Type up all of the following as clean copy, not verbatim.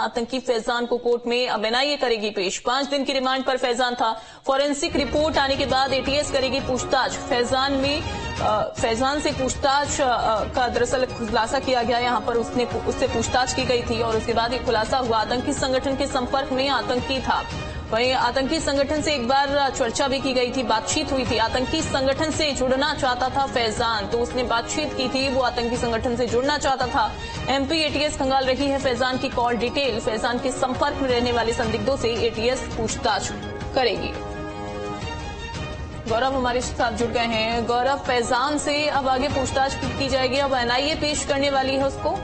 आतंकी फैजान को कोर्ट में अब एनआईए करेगी पेश। 5 दिन की रिमांड पर फैजान था। फॉरेंसिक रिपोर्ट आने के बाद एटीएस करेगी पूछताछ। फैजान से पूछताछ का दरअसल खुलासा किया गया। यहां पर उससे पूछताछ की गई थी और उसके बाद ये खुलासा हुआ आतंकी संगठन के संपर्क में आतंकी था। वहीं आतंकी संगठन से एक बार चर्चा भी की गई थी, बातचीत हुई थी। आतंकी संगठन से जुड़ना चाहता था फैजान, तो उसने बातचीत की थी, वो आतंकी संगठन से जुड़ना चाहता था। एमपी एटीएस खंगाल रही है फैजान की कॉल डिटेल। फैजान के संपर्क में रहने वाले संदिग्धों से एटीएस पूछताछ करेगी। गौरव हमारे साथ जुड़ गए हैं। गौरव, फैजान से अब आगे पूछताछ की जाएगी, अब एनआईए पेश करने वाली है उसको।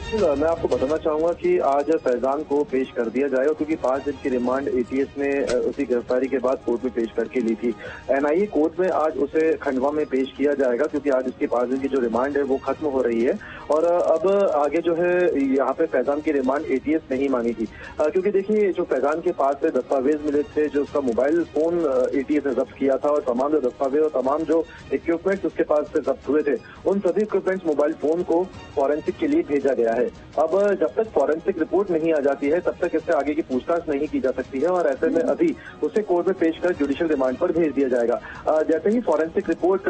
मैं आपको बताना चाहूंगा कि आज फैजान को पेश कर दिया जाएगा, क्योंकि 5 दिन की रिमांड एटीएस ने उसी गिरफ्तारी के बाद कोर्ट में पेश करके ली थी। एनआईए कोर्ट में आज उसे खंडवा में पेश किया जाएगा, क्योंकि आज उसकी 5 दिन की जो रिमांड है वो खत्म हो रही है। और अब आगे जो है यहाँ पे फैजान की रिमांड एटीएस नहीं मांगी थी, क्योंकि देखिए जो फैजान के पास से दस्तावेज मिले थे, जो उसका मोबाइल फोन एटीएस ने जब्त किया था और तमाम जो दस्तावेज और तमाम जो इक्विपमेंट्स उसके पास से जब्त हुए थे, उन सभी इक्विपमेंट्स मोबाइल फोन को फॉरेंसिक के लिए भेजा गया है। अब जब तक फॉरेंसिक रिपोर्ट नहीं आ जाती है तब तक इससे आगे की पूछताछ नहीं की जा सकती है, और ऐसे में अभी उसे कोर्ट में पेश कर जुडिशियल रिमांड पर भेज दिया जाएगा। जैसे ही फॉरेंसिक रिपोर्ट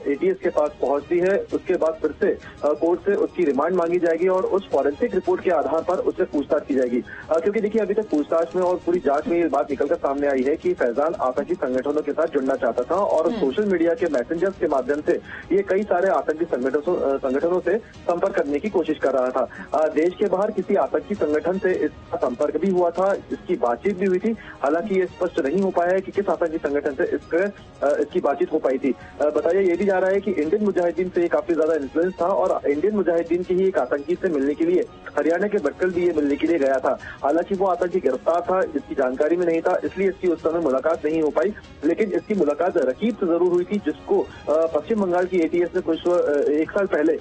एटीएस के पास पहुंचती है, उसके बाद फिर से कोर्ट से उसकी रिमांड मांगी जाएगी और उस फॉरेंसिक रिपोर्ट के आधार पर उससे पूछताछ की जाएगी। क्योंकि देखिए अभी तक पूछताछ में और पूरी जांच में ये बात निकलकर सामने आई है कि फैजान आतंकी संगठनों के साथ जुड़ना चाहता था और सोशल मीडिया के मैसेंजर्स के माध्यम से ये कई सारे आतंकी संगठनों से संपर्क करने की कोशिश कर रहा था। देश के बाहर किसी आतंकी संगठन से इसका संपर्क भी हुआ था, इसकी बातचीत भी हुई थी। हालांकि ये स्पष्ट नहीं हो पाया है कि किस आतंकी संगठन से इसकी बातचीत हो पाई थी। बताया ये भी जा रहा है कि इंडियन मुजाहिदीन से काफी ज्यादा इन्फ्लुएंस था और इंडियन मुजाहिदीन की ही एक आतंकी से मिलने के लिए हरियाणा के भटकल भी ये मिलने के लिए गया था। हालांकि वो आतंकी गिरफ्तार था, इसकी जानकारी में नहीं था, इसलिए इसकी उस समय मुलाकात नहीं हो पाई। लेकिन इसकी मुलाकात रकीब से जरूर हुई थी, जिसको पश्चिम बंगाल की एटीएस ने कुछ 1 साल पहले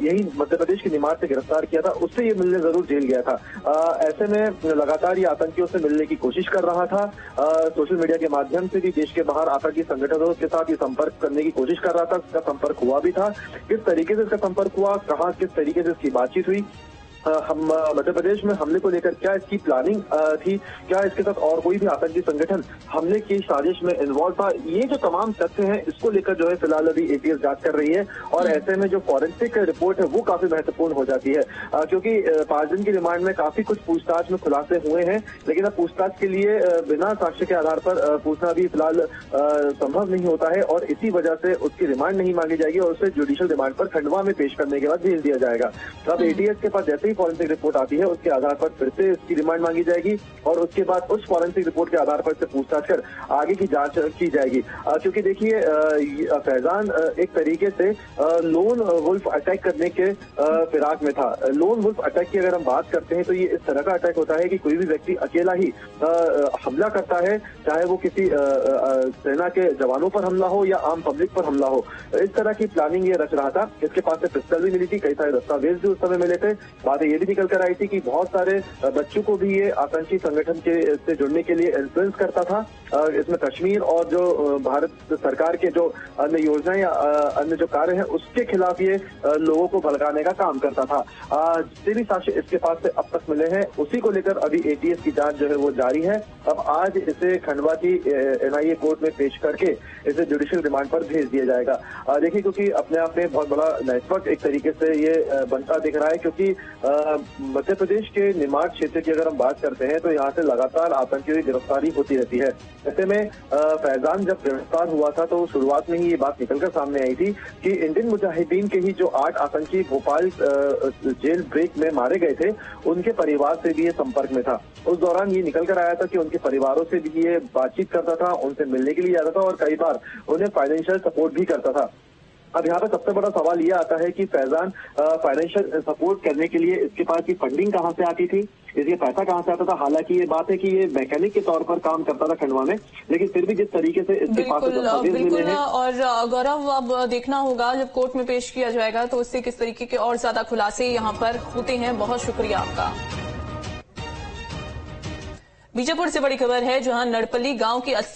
यही मध्य प्रदेश के निमाड़ से गिरफ्तार किया था। उससे ये मिलने जरूर जेल गया था। ऐसे में लगातार ये आतंकियों से मिलने की कोशिश कर रहा था। सोशल मीडिया के माध्यम से भी देश के बाहर आतंकी संगठनों के साथ ये संपर्क करने की कोशिश कर रहा था। इसका संपर्क हुआ भी था। किस तरीके से इसका संपर्क हुआ, कहाँ किस तरीके से इसकी बातचीत हुई, हम मध्य प्रदेश में हमले को लेकर क्या इसकी प्लानिंग थी, क्या इसके साथ और कोई भी आतंकी संगठन हमले की साजिश में इन्वॉल्व था, ये जो तमाम तथ्य हैं इसको लेकर जो है फिलहाल अभी एटीएस जांच कर रही है। और ऐसे में जो फॉरेंसिक रिपोर्ट है वो काफी महत्वपूर्ण हो जाती है, क्योंकि 5 दिन की रिमांड में काफी कुछ पूछताछ में खुलासे हुए हैं। लेकिन अब पूछताछ के लिए बिना साक्ष्य के आधार पर पूछना भी फिलहाल संभव नहीं होता है, और इसी वजह से उसकी रिमांड नहीं मांगी जाएगी और उसे जुडिशियल रिमांड पर खंडवा में पेश करने के बाद भेज दिया जाएगा। अब एटीएस के पास जैसे ही फॉरेंसिक रिपोर्ट आती है उसके आधार पर फिर से इसकी रिमांड मांगी जाएगी और उसके बाद उस फॉरेंसिक रिपोर्ट के आधार पर से पूछताछ कर आगे की जांच की जाएगी। क्योंकि देखिए फैजान एक तरीके से लोन वुल्फ अटैक करने के फिराक में था। लोन वुल्फ अटैक की अगर हम बात करते हैं तो ये इस तरह का अटैक होता है कि कोई भी व्यक्ति अकेला ही हमला करता है, चाहे वो किसी सेना के जवानों पर हमला हो या आम पब्लिक पर हमला हो। इस तरह की प्लानिंग ये रच रहा था। इसके पास से पिस्टल भी मिली थी, कई सारे दस्तावेज भी उस समय मिले थे। बातें ये भी निकल कर आई थी कि बहुत सारे बच्चों को भी ये आतंकी संगठन के से जुड़ने के लिए इन्फ्लुएंस करता था। इसमें कश्मीर और जो भारत सरकार के जो अन्य योजनाएं या अन्य जो कार्य हैं उसके खिलाफ ये लोगों को भड़काने का काम करता था। जितने भी साक्ष्य इसके पास से अब तक मिले हैं उसी को लेकर अभी एटीएस की जांच जो है वो जारी है। अब आज इसे खंडवा की एनआईए कोर्ट में पेश करके इसे जुडिशियल रिमांड पर भेज दिया जाएगा। देखिए क्योंकि अपने आप में बहुत बड़ा नेटवर्क एक तरीके से ये बनता दिख रहा है, क्योंकि मध्य प्रदेश के निमाड़ क्षेत्र की अगर हम बात करते हैं तो यहाँ से लगातार आतंकियों की गिरफ्तारी होती रहती है। ऐसे में फैजान जब गिरफ्तार हुआ था तो शुरुआत में ही ये बात निकलकर सामने आई थी कि इंडियन मुजाहिदीन के ही जो 8 आतंकी भोपाल जेल ब्रेक में मारे गए थे उनके परिवार से भी ये संपर्क में था। उस दौरान ये निकल कर आया था कि उनके परिवारों से भी ये बातचीत करता था, उनसे मिलने के लिए जाता था और कई बार उन्हें फाइनेंशियल सपोर्ट भी करता था। अब यहाँ पे सबसे बड़ा सवाल ये आता है कि फैजान फाइनेंशियल सपोर्ट करने के लिए इसके पास की फंडिंग कहाँ से आती थी, इसके पैसा कहाँ से आता था। हालांकि ये बात है कि ये मैकेनिक के तौर पर काम करता था खंडवा में, लेकिन फिर भी जिस तरीके से इसके पास बिल्कुल और गौरव अब देखना होगा जब कोर्ट में पेश किया जाएगा तो उससे किस तरीके के और ज्यादा खुलासे यहाँ पर होते हैं। बहुत शुक्रिया आपका। बीजापुर से बड़ी खबर है जहां नड़पली गांव के 80